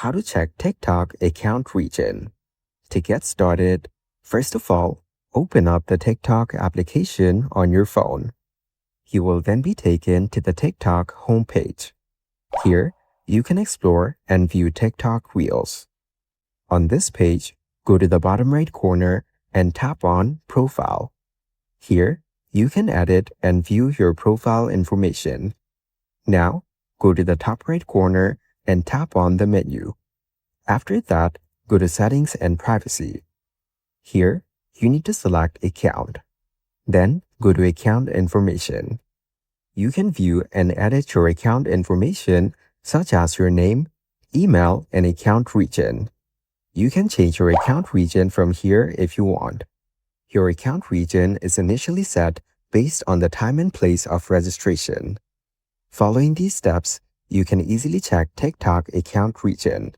How to check TikTok account region. To get started, first of all, open up the TikTok application on your phone. You will then be taken to the TikTok homepage. Here, you can explore and view TikTok Reels. On this page, go to the bottom right corner and tap on Profile. Here, you can edit and view your profile information. Now, go to the top right corner and tap on the menu. After that, go to Settings and Privacy. Here, you need to select Account. Then, go to Account Information. You can view and edit your account information such as your name, email, and account region. You can change your account region from here if you want. Your account region is initially set based on the time and place of registration. Following these steps, you can easily check TikTok account region.